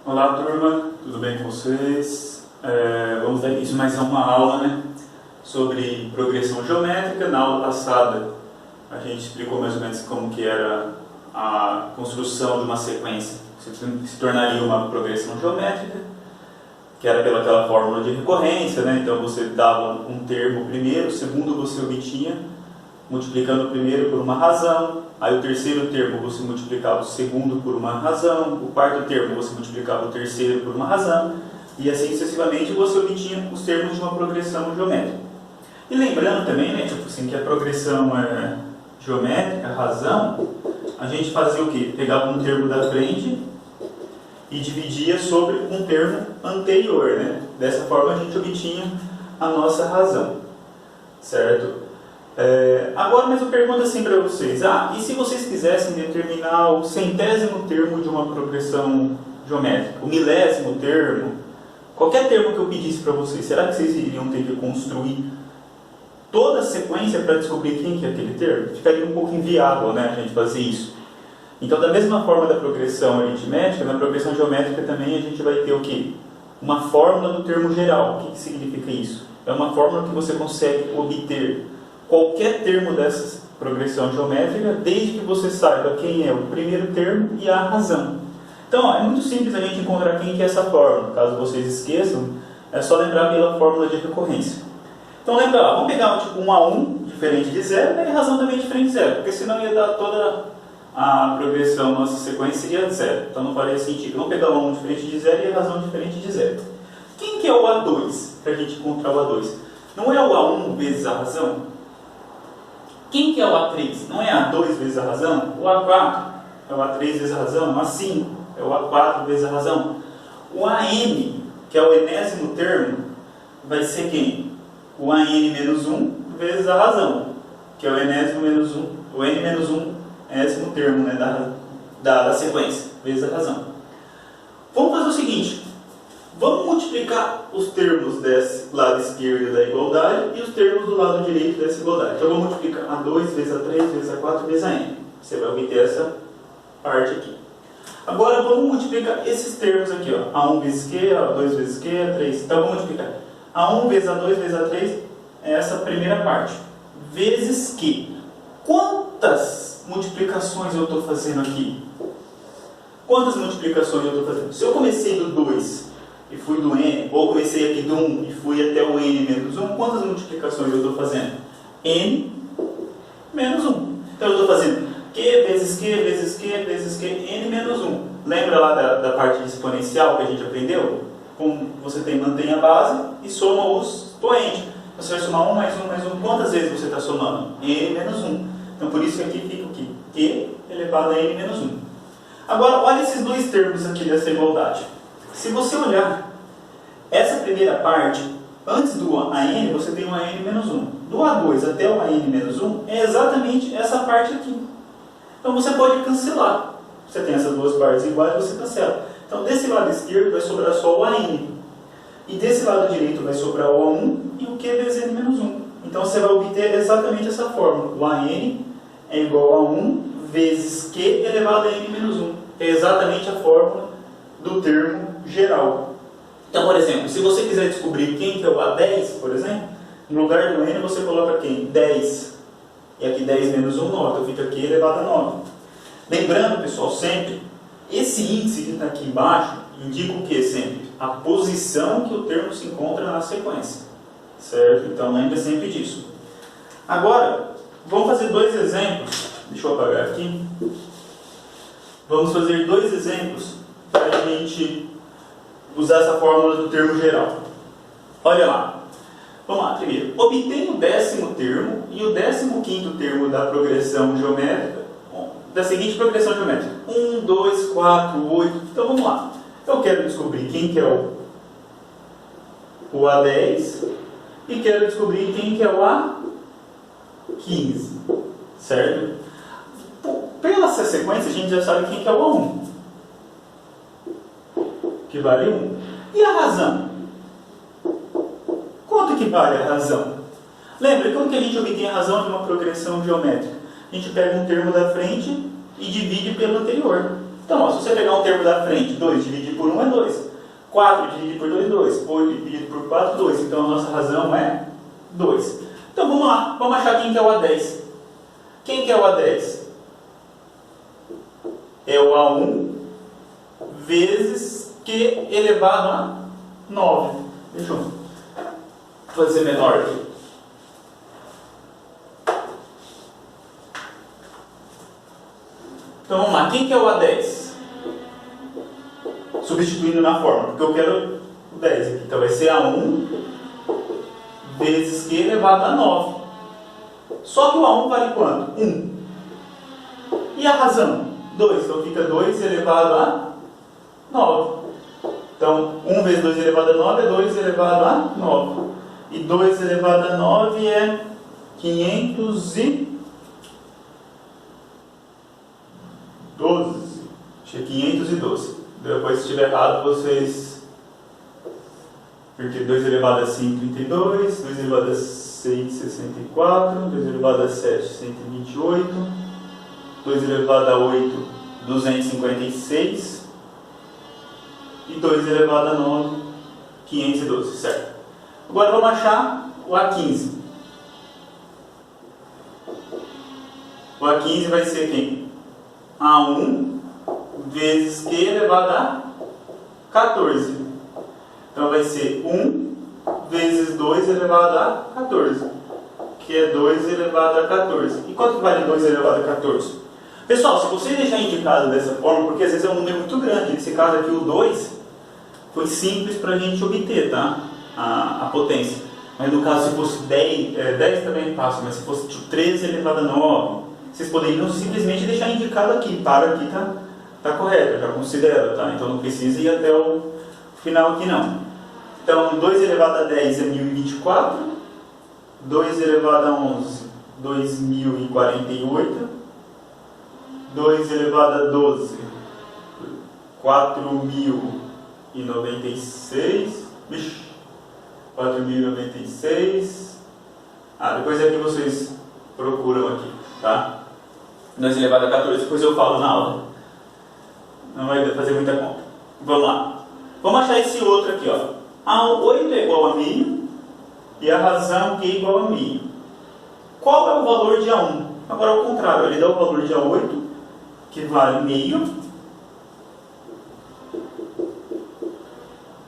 Olá turma, tudo bem com vocês? Vamos dar início mais a uma aula, sobre progressão geométrica. Na aula passada a gente explicou mais ou menos como que era a construção de uma sequência que se tornaria uma progressão geométrica, que era pelaquela fórmula de recorrência, Então você dava um termo primeiro, o segundo você obtinha multiplicando o primeiro por uma razão, aí o terceiro termo você multiplicava o segundo por uma razão, o quarto termo você multiplicava o terceiro por uma razão, e assim sucessivamente você obtinha os termos de uma progressão geométrica. E lembrando também, que a progressão geométrica, a razão, a gente fazia o quê? Pegava um termo da frente e dividia sobre um termo anterior, Dessa forma a gente obtinha a nossa razão, certo? Agora, mas eu pergunto assim para vocês, e se vocês quisessem determinar o centésimo termo de uma progressão geométrica, o milésimo termo, qualquer termo que eu pedisse para vocês, será que vocês iriam ter que construir toda a sequência para descobrir quem que é aquele termo? Ficaria um pouco inviável, a gente fazer isso. Então, da mesma forma da progressão aritmética, na progressão geométrica também a gente vai ter o quê? Uma fórmula do termo geral. O que significa isso? É uma fórmula que você consegue obter qualquer termo dessa progressão geométrica, desde que você saiba quem é o primeiro termo e a razão. Então, é muito simples a gente encontrar quem que é essa fórmula. Caso vocês esqueçam, é só lembrar pela fórmula de recorrência. Então, lembra lá, vamos pegar tipo 1 a 1, diferente de 0, e a razão também diferente de 0, porque senão ia dar toda a progressão, nossa sequência seria 0. Então, não faria sentido. Vamos pegar o 1 a 1 diferente de 0 e a razão diferente de 0. Quem que é o A2, para a gente encontrar o A2? Não é o A1 vezes a razão? Quem que é o A3? Não é A2 vezes a razão? O A4 é o A3 vezes a razão? O A5 é o A4 vezes a razão? O AN, que é o enésimo termo, vai ser quem? O AN menos 1 vezes a razão, que é o enésimo menos 1, o N menos 1, enésimo termo da sequência, vezes a razão. Vamos fazer o seguinte. Vamos multiplicar os termos desse lado esquerdo da igualdade e os termos do lado direito dessa igualdade. Então, eu vou multiplicar A2 vezes A3 vezes A4 vezes a N. Você vai obter essa parte aqui. Agora, vamos multiplicar esses termos aqui. A1 vezes Q, A2 vezes Q, A3. Então, vamos multiplicar A1 vezes A2 vezes A3, é essa primeira parte, vezes Q. Quantas multiplicações eu estou fazendo aqui? Quantas multiplicações eu estou fazendo? Se eu comecei do 2 e fui do N, ou comecei aqui do 1 e fui até o N menos 1, quantas multiplicações eu estou fazendo? N menos 1. Então eu estou fazendo Q vezes Q vezes Q vezes Q, N menos 1. Lembra lá da parte de exponencial que a gente aprendeu? Como você mantém a base e soma os expoentes. Você vai somar 1 mais 1 mais 1. Quantas vezes você está somando? N menos 1. Então por isso que aqui fica o quê? Q elevado a N menos 1. Agora olha esses dois termos aqui dessa igualdade. Se você olhar essa primeira parte, antes do AN, você tem um AN menos 1. Do A2 até o AN menos 1 é exatamente essa parte aqui. Então você pode cancelar. Você tem essas duas partes iguais, você cancela. Então desse lado esquerdo vai sobrar só o AN. E desse lado direito vai sobrar o A1 e o Q vezes N menos 1. Então você vai obter exatamente essa fórmula. O AN é igual a 1 vezes Q elevado a N menos 1. É exatamente a fórmula do termo geral. Então, por exemplo, se você quiser descobrir quem que é o A10, por exemplo, no lugar do N você coloca quem? 10. E aqui 10 menos 1, 9. Então fica aqui elevado a 9. Lembrando, pessoal, sempre, esse índice que está aqui embaixo indica o que sempre? A posição que o termo se encontra na sequência. Certo? Então, lembre sempre disso. Agora, vamos fazer dois exemplos. Deixa eu apagar aqui. Vamos fazer dois exemplos para a gente usar essa fórmula do termo geral. Olha lá. Vamos lá, primeiro. Obtenha o 10º termo e o 15º termo da progressão geométrica, da seguinte progressão geométrica. 1, 2, 4, 8. Então vamos lá. Eu quero descobrir quem que é o A10 e quero descobrir quem que é o A15. Certo? Pela sequência a gente já sabe quem que é o A1. Que vale 1. E a razão? Quanto que vale a razão? Lembra, como que a gente obtém a razão de uma progressão geométrica? A gente pega um termo da frente e divide pelo anterior. Então, ó, se você pegar um termo da frente, 2 dividido por 1 é 2. 4 dividido por 2 é 2. 8 dividido por 4 é 2. Então, a nossa razão é 2. Então, vamos lá. Vamos achar quem que é o A10. Quem que é o A10? É o A1 vezes Q elevado a 9. Deixa eu fazer menor aqui. Então vamos lá, quem que é o A10? Substituindo na forma, porque eu quero o 10 aqui. Então vai ser A1 vezes Q elevado a 9. Só que o A1 vale quanto? 1. E a razão? 2. Então fica 2 elevado a 9. Então 1 vezes 2 elevado a 9 é 2 elevado a 9. E 2 elevado a 9 é 512. Acho que é 512. Depois, se estiver errado, vocês... Porque 2 elevado a 5, 32. 2 elevado a 6, 64. 2 elevado a 7, 128. 2 elevado a 8, 256. E 2 elevado a 9, 512, certo? Agora vamos achar o A15. O A15 vai ser quem? A1 vezes Q elevado a 14. Então vai ser 1 vezes 2 elevado a 14. Que é 2 elevado a 14. E quanto vale 2 elevado a 14? Pessoal, se você deixar indicado dessa forma, porque às vezes é um número muito grande, nesse caso aqui o 2, foi simples para a gente obter, tá? A potência. Mas no caso, se fosse 10, 10 também é fácil, mas se fosse tipo 13 elevado a 9, vocês poderiam simplesmente deixar indicado aqui. Para aqui tá correto, já considero, tá? Então não precisa ir até o final aqui não. Então 2 elevado a 10 é 1024, 2 elevado a 11, 2048, 2 elevado a 12, 4096, 4096. Depois aqui vocês procuram aqui, tá? 2 elevado a 14, depois eu falo na aula. Não vai fazer muita conta. Vamos lá. Vamos achar esse outro aqui, ó. A8 é igual a meio e a razão Q é igual a meio. Qual é o valor de A1? Agora ao contrário, ele dá o valor de A8, que vale meio.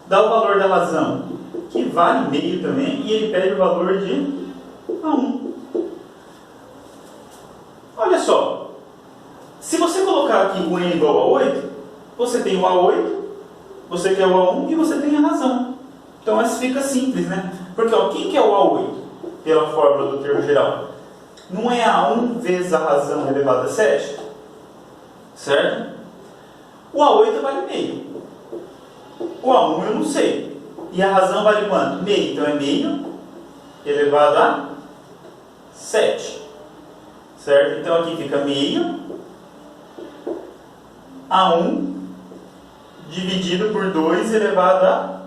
Dá o valor da razão, que vale meio também, e ele pede o valor de A1. Olha só, se você colocar aqui o n igual a 8, você tem o A8, você quer o A1 e você tem a razão. Então isso fica simples, né? Porque ó, quem que é o A8? Pela fórmula do termo geral. Não é A1 vezes a razão elevado a 7? Certo? O A8 vale meio. O A1 eu não sei. E a razão vale quanto? Meio. Então é meio elevado a 7. Certo? Então aqui fica meio A1 dividido por 2 elevado a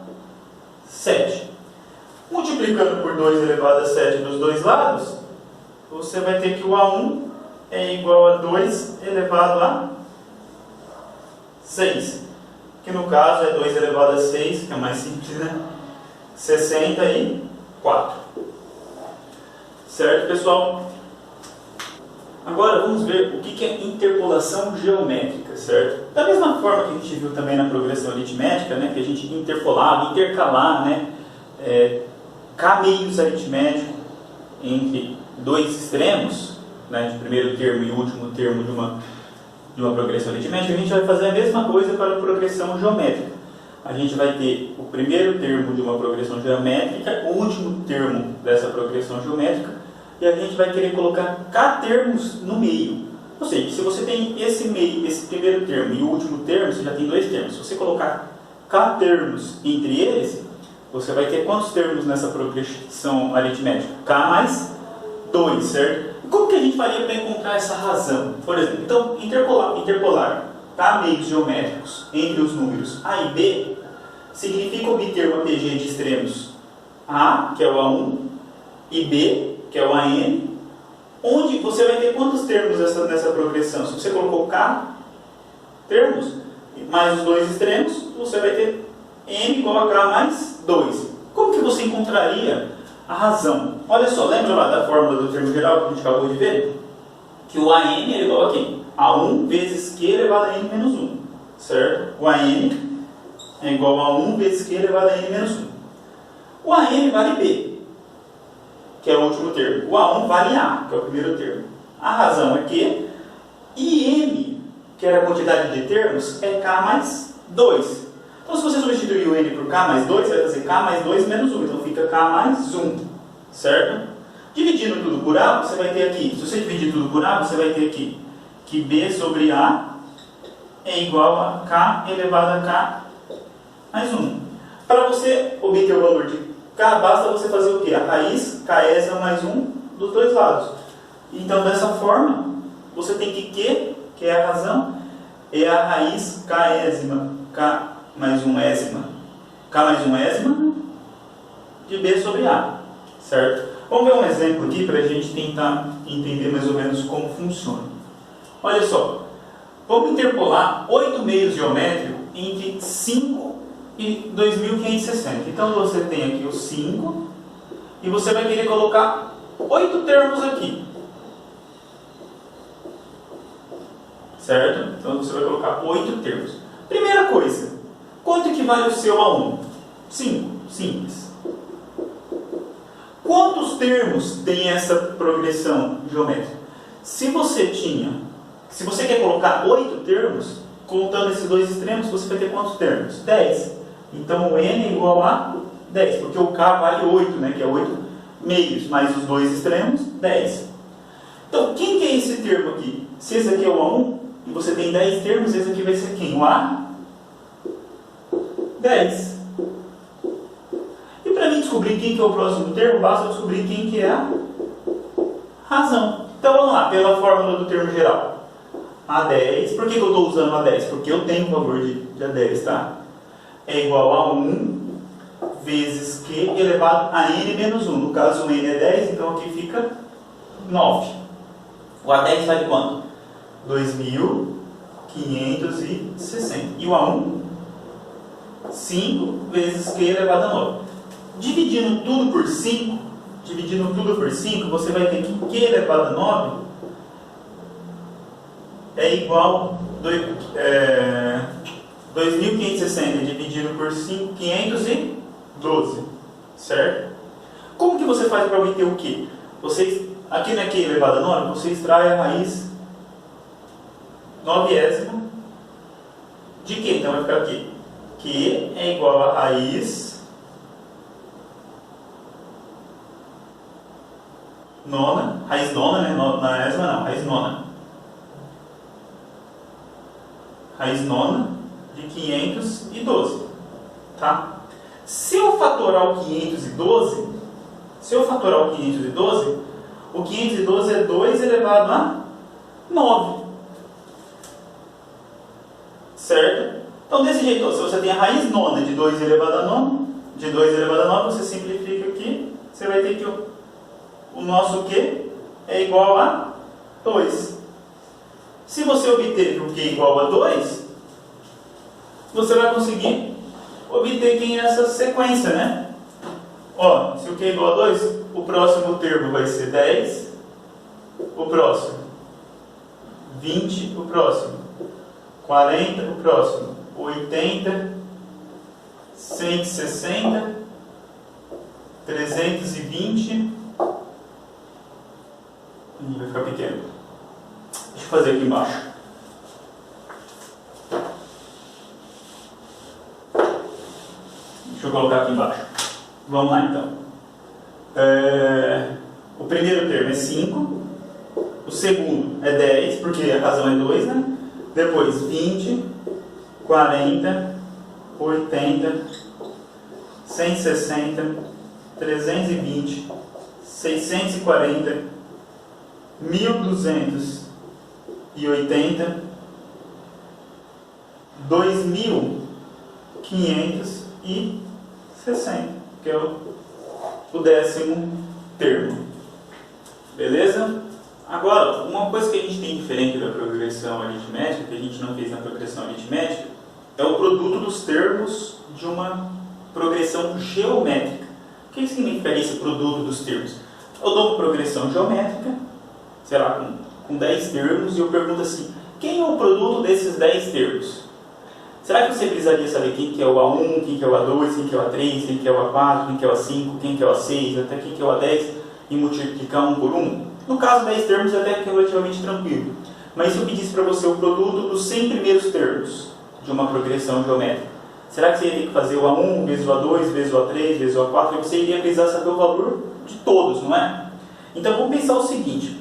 7. Multiplicando por 2 elevado a 7 dos dois lados, você vai ter que o A1 é igual a 2 elevado a 6. Que no caso é 2 elevado a 6, que é mais simples, né? 64. Certo, pessoal? Agora vamos ver o que é interpolação geométrica, certo? Da mesma forma que a gente viu também na progressão aritmética, né, que a gente interpolava, intercalar, né, cameios aritméticos entre dois extremos, né, de primeiro termo e último termo de uma progressão aritmética, a gente vai fazer a mesma coisa para a progressão geométrica. A gente vai ter o primeiro termo de uma progressão geométrica, o último termo dessa progressão geométrica, e a gente vai querer colocar K termos no meio. Ou seja, se você tem esse meio, esse primeiro termo e o último termo, você já tem dois termos. Se você colocar K termos entre eles, você vai ter quantos termos nessa progressão aritmética? K mais 2, certo? E como que a gente faria para encontrar essa razão? Por exemplo, então, interpolar K meios geométricos entre os números A e B significa obter uma PG de extremos A, que é o A1, e B, que é o AN, onde você vai ter quantos termos nessa progressão? Se você colocou K termos, mais os dois extremos, você vai ter n igual a k mais 2. Como que você encontraria a razão? Olha só, lembra lá da fórmula do termo geral que a gente acabou de ver? Que o AN é igual a quem? A 1 vezes Q elevado a n menos 1. Certo? O AN é igual a 1 vezes Q elevado a n menos 1. O AN vale B, que é o último termo. O A1 vale A, que é o primeiro termo. A razão é Q. E M, que era a quantidade de termos, é K mais 2. Então, se você substituir o N por K mais 2, vai fazer K mais 2 menos 1. Então, fica K mais 1. Certo? Dividindo tudo por A, você vai ter aqui. Se você dividir tudo por A, você vai ter aqui que B sobre A é igual a K elevado a K mais 1. Para você obter o valor de K, basta você fazer o quê? A raiz Késima mais 1 dos dois lados. Então, dessa forma, você tem que Q, que é a razão, é a raiz Késima, K mais 1 ésima, K mais 1 ésima de B sobre A. Certo? Vamos ver um exemplo aqui para a gente tentar entender mais ou menos como funciona. Olha só, vamos interpolar 8 meios geométricos entre 5 e 2560. Então você tem aqui o 5 e você vai querer colocar 8 termos aqui. Certo? Então você vai colocar 8 termos. Primeira coisa, quanto equivale o seu a 1? 5. Simples. Quantos termos tem essa progressão geométrica? Se você quer colocar 8 termos, contando esses dois extremos, você vai ter quantos termos? 10. Então o n é igual a 10, porque o k vale 8, né, que é 8 meios, mais os dois extremos, 10. Então, quem que é esse termo aqui? Se esse aqui é o A1, e você tem 10 termos, esse aqui vai ser quem? O A10. E para mim descobrir quem que é o próximo termo, basta descobrir quem que é a razão. Então vamos lá, pela fórmula do termo geral. A10, por que eu estou usando A10? Porque eu tenho o valor de A10, tá? É igual a 1 vezes Q elevado a n menos 1. No caso o n é 10, então aqui fica 9. O A10 vale quanto? 2560. E o A1? 5 vezes Q elevado a 9. Dividindo tudo por 5, você vai ter que Q elevado a 9 é igual a 2560 dividido por 5, 512. Certo? Como que você faz para obter o Q? Aqui na Q elevado a 9, você extrai a raiz 9ésima de Q. Então vai ficar aqui. Q é igual a raiz nona, né? Na ésima não, raiz nona. Raiz nona de 512, tá? Se eu fatorar o 512, o 512 é 2 elevado a 9. Certo? Então, desse jeito, se você tem a raiz nona de 2 elevado a 9, você simplifica aqui, você vai ter que o nosso Q é igual a 2. Se você obter o Q igual a 2, você vai conseguir obter quem é essa sequência, né? Ó, se o Q é igual a 2, o próximo termo vai ser 10, o próximo 20, o próximo 40, o próximo 80, 160, 320, vai ficar pequeno. Deixa eu fazer aqui embaixo. Deixa eu colocar aqui embaixo. Vamos lá então. O primeiro termo é 5. O segundo é 10, porque a razão é 2, né? Depois 20, 40, 80, 160, 320, 640, 1280, 2560, que é o 10º termo. Beleza? Agora, uma coisa que a gente tem diferente da progressão aritmética, que a gente não fez na progressão aritmética, é o produto dos termos de uma progressão geométrica. O que significaria esse produto dos termos? Eu dou uma progressão geométrica, sei lá, com 10 termos, e eu pergunto assim, quem é o produto desses 10 termos? Será que você precisaria saber quem que é o A1, quem que é o A2, quem que é o A3, quem que é o A4, quem que é o A5, quem que é o A6, até quem que é o A10, e multiplicar um por um? No caso, 10 termos é até relativamente tranquilo. Mas se eu pedisse para você o produto dos 100 primeiros termos de uma progressão geométrica, será que você iria fazer o A1 vezes o A2, vezes o A3, vezes o A4? E você iria precisar saber o valor de todos, não é? Então vamos pensar o seguinte.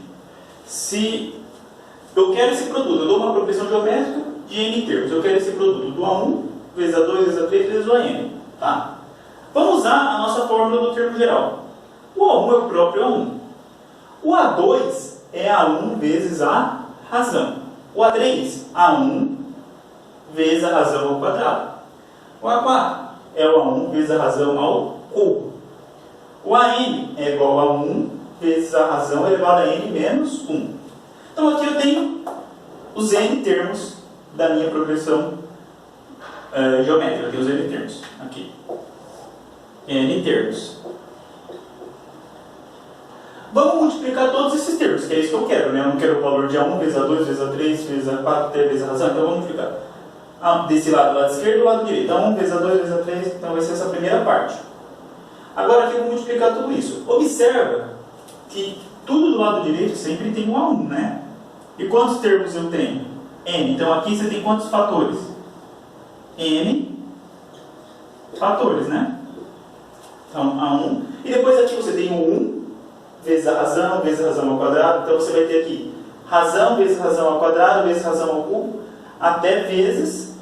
Se eu quero esse produto, eu dou uma progressão geométrica de n termos. Eu quero esse produto do A1 vezes A2, vezes A3, vezes o AN. Tá? Vamos usar a nossa fórmula do termo geral. O A1 é o próprio A1. O A2 é A1 vezes a razão. O A3, A1 vezes a razão ao quadrado. O A4 é o A1 vezes a razão ao cubo. O AN é igual a 1 vezes a razão elevada a n menos 1. Então aqui eu tenho os n termos da minha progressão geométrica. Eu tenho os n termos. Aqui. N termos. Vamos multiplicar todos esses termos, que é isso que eu quero, né? Eu não quero o valor de A1 vezes A2, vezes A3, vezes A4, vezes a razão. Então vamos multiplicar. Desse lado esquerdo e do lado direito. A1 vezes A2, vezes A3, então vai ser essa primeira parte. Agora aqui eu vou multiplicar tudo isso. Observa que tudo do lado direito sempre tem um A1, né? E quantos termos eu tenho? N. Então aqui você tem quantos fatores? N fatores, né? Então A1. E depois aqui você tem o 1 vezes a razão ao quadrado. Então você vai ter aqui razão vezes razão ao quadrado vezes razão ao cubo, até vezes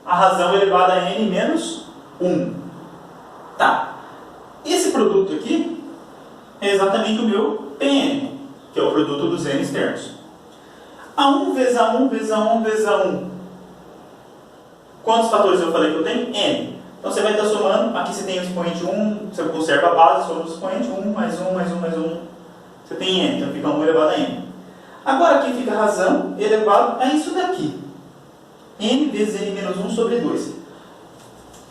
a razão elevada a n menos 1. Tá. Esse produto aqui é exatamente o meu Pn, que é o produto dos n termos. A1 vezes A1 vezes A1 vezes A1. Quantos fatores eu falei que eu tenho? N. Então você vai estar somando. Aqui você tem o expoente 1, você conserva a base, soma o expoente 1, mais 1, mais 1, mais 1. Você tem n, então fica 1 elevado a n. Agora aqui fica a razão elevado a isso daqui. N vezes n menos 1 sobre 2.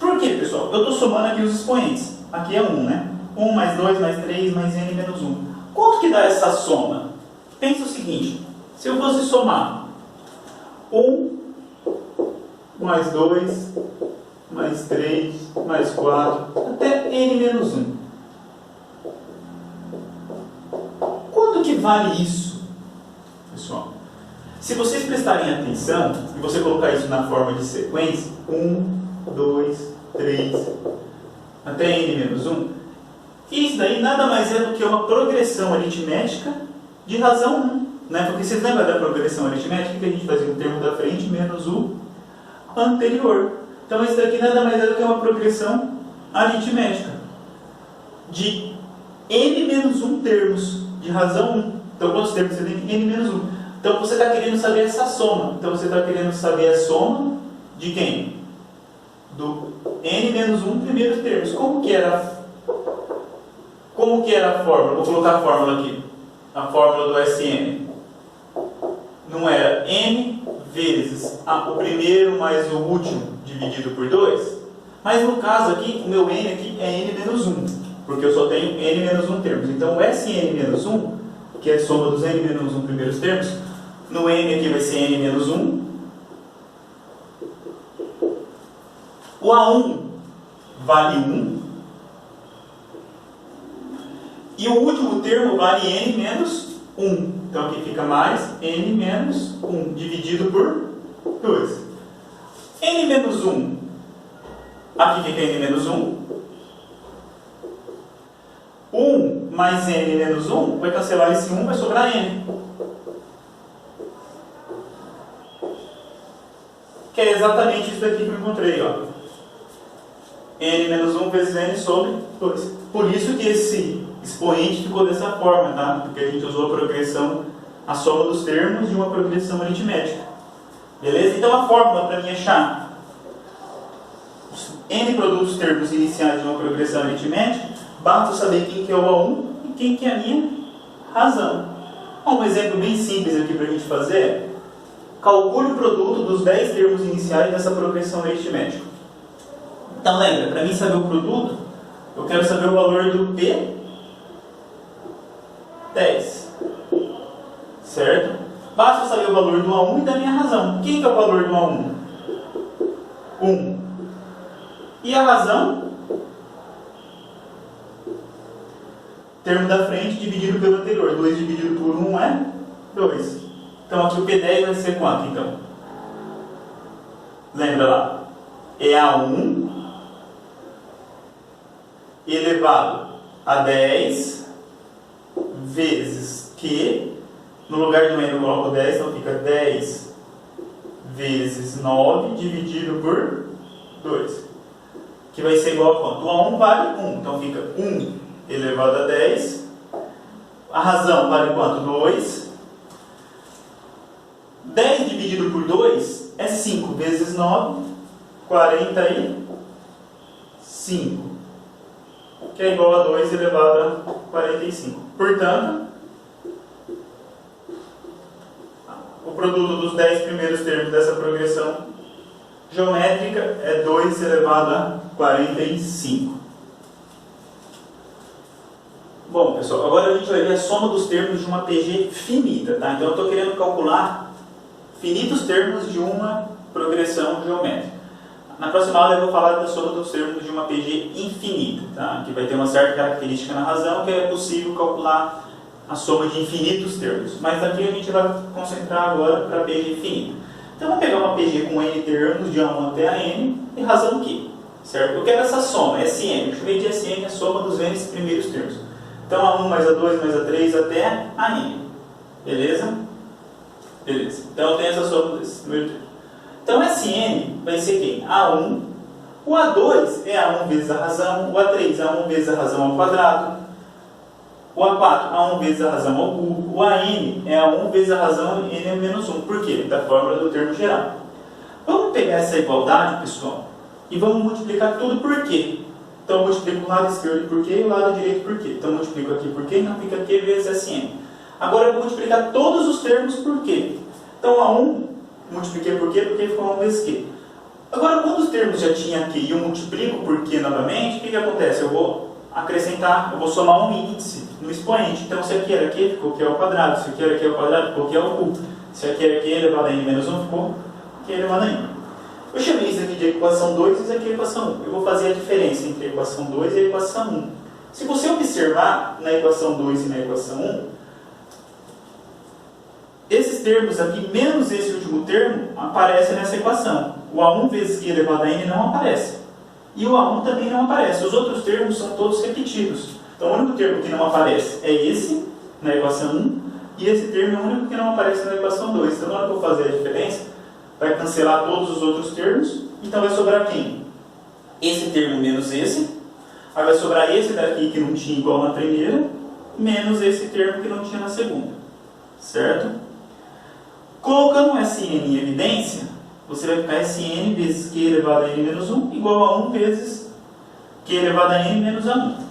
Por quê, pessoal? Eu estou somando aqui os expoentes. Aqui é 1, né? 1 mais 2 mais 3 mais n menos 1. Quanto que dá essa soma? Pensa o seguinte. Se eu fosse somar 1 mais 2 mais 3 mais 4 até n menos 1. Quanto que vale isso, pessoal? Se vocês prestarem atenção e você colocar isso na forma de sequência, 1, 2, 3, até n menos 1, isso daí nada mais é do que uma progressão aritmética de razão 1. Né? Porque vocês lembram da progressão aritmética que a gente fazia um termo da frente menos o anterior. Então isso daqui nada mais é do que uma progressão aritmética de n menos 1 termos de razão 1. Então quantos termos você tem? N menos 1. Então você está querendo saber essa soma. Então você está querendo saber a soma de quem? Do n menos 1 primeiros termos. Como que era a fórmula? Vou colocar a fórmula aqui. A fórmula do SN. Não era n vezes o primeiro mais o último dividido por 2? Mas no caso aqui, o meu n aqui é n menos 1. Porque eu só tenho n menos 1 termos. Então o SN menos 1, que é a soma dos n menos 1 primeiros termos, no n aqui vai ser n menos 1. O A1 vale 1. E o último termo vale n menos 1. Então aqui fica mais n menos 1 dividido por 2. N menos 1. Aqui fica n menos 1. 1 mais n menos 1 vai cancelar esse 1, vai sobrar n. Que é exatamente isso daqui que eu encontrei. Ó. N menos 1 vezes n sobre 2. Por isso que esse expoente ficou dessa forma, tá? Porque a gente usou a progressão, a soma dos termos de uma progressão aritmética. Beleza? Então a fórmula para mim achar os n produtos termos iniciais de uma progressão aritmética, basta saber quem que é o A1 e quem que é a minha razão. Um exemplo bem simples aqui para a gente fazer é: calcule o produto dos 10 termos iniciais dessa progressão aritmética. Então lembra, para mim saber o produto, eu quero saber o valor do P10. Certo? Basta eu saber o valor do A1 e da minha razão. Quem que é o valor do A1? 1. E a razão? Termo da frente dividido pelo anterior. 2 dividido por 1 é 2. Então aqui o P10 vai ser quanto, então? Lembra lá? É A1 elevado a 10 vezes Q. No lugar do N eu coloco 10, então fica 10 vezes 9 dividido por 2. Que vai ser igual a quanto? O A1 vale 1, então fica 1 elevado a 10. A razão vale quanto? 2. 10 dividido por 2 é 5 vezes 9, 45. Que é igual a 2 elevado a 45. Portanto, o produto dos 10 primeiros termos dessa progressão geométrica é 2 elevado a 45. Bom, pessoal, agora a gente vai ver a soma dos termos de uma PG finita, tá? Então eu estou querendo calcular finitos termos de uma progressão geométrica. Na próxima aula eu vou falar da soma dos termos de uma PG infinita, tá? Que vai ter uma certa característica na razão que é possível calcular a soma de infinitos termos. Mas aqui a gente vai concentrar agora para a PG infinita. Então vamos pegar uma PG com n termos de A1 até a n e razão Q, certo? Eu quero essa soma, Sn. Eu chamei de Sn a soma dos n primeiros termos. Então A1 mais A2 mais A3 até a n. Beleza? Beleza. Então eu tenho essa soma desses primeiros termos. Então Sn vai ser quem? A1. O A2 é A1 vezes a razão. O A3 é A1 vezes a razão ao quadrado. O A4 A1 vezes a razão ao cubo. O AN é A1 vezes a razão n é menos 1. Por quê? Da fórmula do termo geral. Vamos pegar essa igualdade, pessoal, e vamos multiplicar tudo por quê. Então eu multiplico o lado esquerdo por quê e o lado direito por quê. Então eu multiplico aqui por quê, então fica Q vezes Sn. Agora eu vou multiplicar todos os termos por quê. Então A1 multipliquei por quê, porque ficou 1 vezes Q. Agora quando os termos já tinham aqui e eu multiplico por quê novamente, o que acontece? Eu vou acrescentar, eu vou somar um índice no expoente. Então se aqui era Q, ficou Q ao quadrado. Se aqui era Q ao quadrado, ficou Q ao cubo. Se aqui era Q elevado a n menos 1, ficou Q elevado a n. Eu chamei isso aqui de equação 2 e isso aqui é equação 1. Eu vou fazer a diferença entre a equação 2 e a equação 1. Se você observar na equação 2 e na equação 1, esses termos aqui, menos esse último termo, aparecem nessa equação. O A1 vezes Q elevado a n não aparece. E o A1 também não aparece. Os outros termos são todos repetidos. Então o único termo que não aparece é esse, na equação 1, e esse termo é o único que não aparece na equação 2. Então na hora que eu fazer a diferença, vai cancelar todos os outros termos, então vai sobrar quem? Esse termo menos esse, aí vai sobrar esse daqui que não tinha igual na primeira, menos esse termo que não tinha na segunda. Certo? Colocando um Sn em evidência, você vai ficar Sn vezes Q elevado a n menos 1 igual a 1 vezes Q elevado a n menos a 1.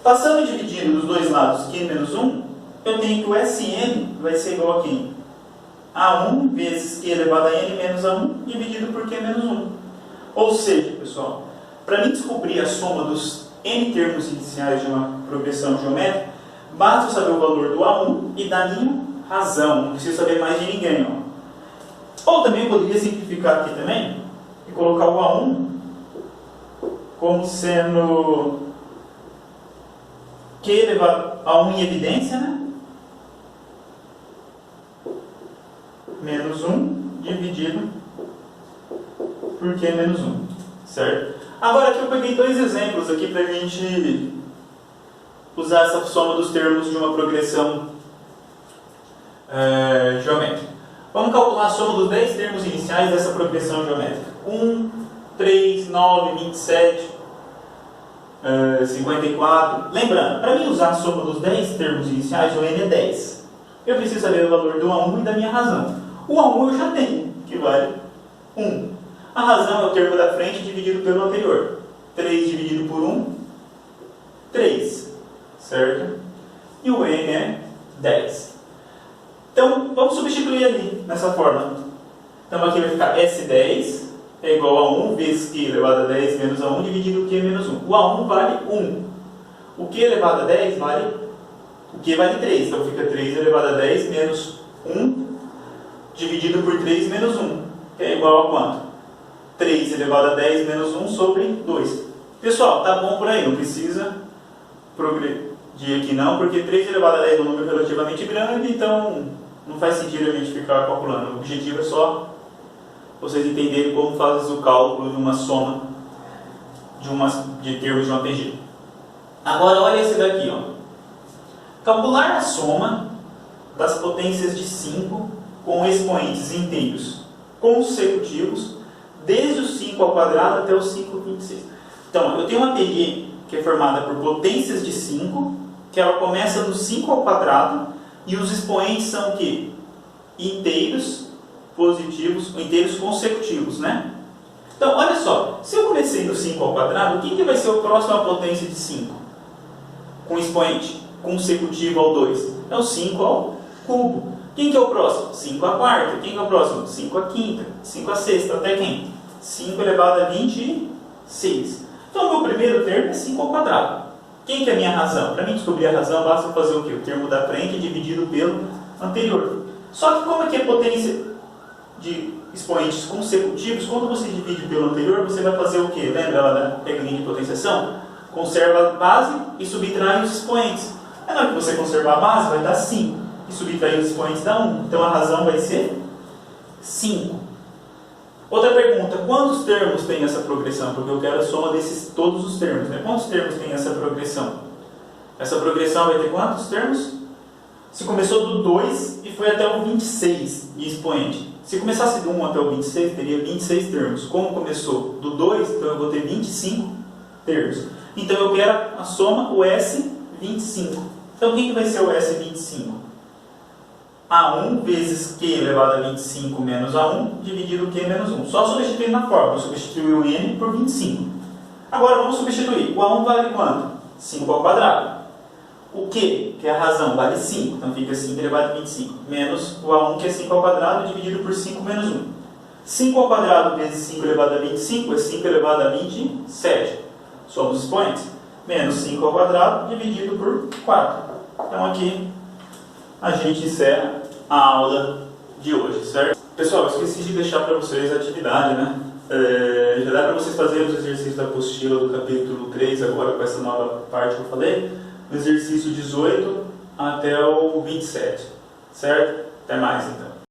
Passando e dividindo dos dois lados Q menos 1, eu tenho que o Sn vai ser igual a quem? A1 vezes Q elevado a n menos a 1 dividido por Q menos 1. Ou seja, pessoal, para mim descobrir a soma dos n termos iniciais de uma progressão geométrica, basta eu saber o valor do A1 e da minha razão. Não preciso saber mais de ninguém. Ó. Ou também eu poderia simplificar aqui também e colocar o A1 como sendo Q elevado a 1 em evidência, né? Menos 1 dividido por Q menos 1, certo? Agora aqui eu peguei dois exemplos aqui para a gente usar essa soma dos termos de uma progressão geométrica. Vamos calcular a soma dos 10 termos iniciais dessa progressão geométrica. 1, 3, 9, 27, 54. Lembrando, para mim usar a soma dos 10 termos iniciais, o n é 10. Eu preciso saber o valor do A1 e da minha razão. O A1 eu já tenho, que vale 1. A razão é o termo da frente dividido pelo anterior. 3 dividido por 1, 3. Certo? e o n é 10. Então, vamos substituir ali, nessa forma. Então, aqui vai ficar S10 é igual a 1 vezes Q elevado a 10 menos a 1 dividido Q menos 1. O A1 vale 1. O Q elevado a 10 vale... O Q vale 3. Então, fica 3 elevado a 10 menos 1 dividido por 3 menos 1. Que é igual a quanto? 3 elevado a 10 menos 1 sobre 2. Pessoal, tá bom por aí. Não precisa progredir aqui não, porque 3 elevado a 10 é um número relativamente grande, então não faz sentido a gente ficar calculando. O objetivo é só vocês entenderem como faz o cálculo de uma soma de termos de uma PG. Agora olha esse daqui, ó. Calcular a soma das potências de 5 com expoentes inteiros consecutivos desde o 5 ao quadrado até o 5/26. Então, eu tenho uma PG que é formada por potências de 5, que ela começa do 5 ao quadrado, e os expoentes são o quê? Inteiros positivos, inteiros consecutivos, né? Então, olha só, se eu comecei do 5 ao quadrado, o que vai ser o próximo à potência de 5? Com expoente consecutivo ao 2. É o 5 ao cubo. Quem que é o próximo? 5 à quarta. Quem que é o próximo? 5 à quinta. 5 à sexta. Até quem? 5 elevado a 26. Então, o meu primeiro termo é 5 ao quadrado. Quem que é a minha razão? Para mim descobrir a razão, basta fazer o quê? O termo da frente dividido pelo anterior. Só que como é que é potência de expoentes consecutivos? Quando você divide pelo anterior, você vai fazer o quê? Lembra lá da técnica de potenciação? Conserva a base e subtrai os expoentes. Na hora que você conservar a base, vai dar 5. E subtrair os expoentes dá 1. Então a razão vai ser 5. Outra pergunta, quantos termos tem essa progressão? Porque eu quero a soma desses todos os termos, né? Quantos termos tem essa progressão? Essa progressão vai ter quantos termos? Se começou do 2 e foi até o 26 de expoente. Se começasse do 1 até o 26, teria 26 termos. Como começou do 2, então eu vou ter 25 termos. Então eu quero a soma, o S25. Então quem que vai ser o S25? A1 vezes Q elevado a 25 menos A1 dividido Q menos 1. Só substituir na fórmula. Substituir o N por 25. Agora vamos substituir. O A1 vale quanto? 5 ao quadrado. O Q, que é a razão, vale 5. Então fica 5 elevado a 25. Menos o A1, que é 5 ao quadrado, dividido por 5 menos 1. 5 ao quadrado vezes 5 elevado a 25 é 5 elevado a 27. Somos os expoentes. Menos 5 ao quadrado dividido por 4. Então aqui a gente encerra a aula de hoje, certo? Pessoal, eu esqueci de deixar para vocês a atividade, né? Já dá para vocês fazerem os exercícios da apostila do capítulo 3, agora com essa nova parte que eu falei, no exercício 18 até o 27, certo? Até mais então.